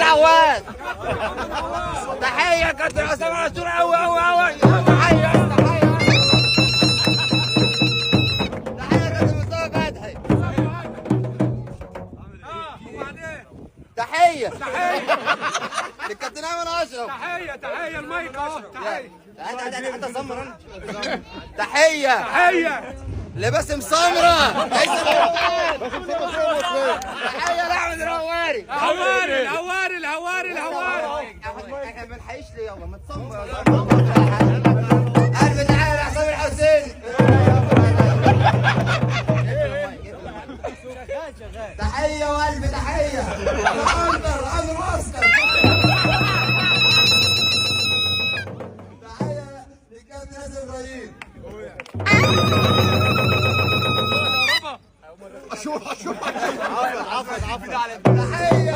العواد. تحية كابتن عصام عاشور. أوي أوي أوي. تحية تحية كابتن مصطفى فتحي. تحية للكابتن أيمن أشرف. تحية المايك اهو. حتى سمر أنت. تحية لباسم سمرة. تحية لأحمد الهواري. الهواري. احنا ما بنحييش ليه يابا؟ ما تصمر. ألف تحية لحسام الحسيني. تحية وألف تحية. عمرو معسكر. تحية لكابتن ياسر إبراهيم. عفوا تحية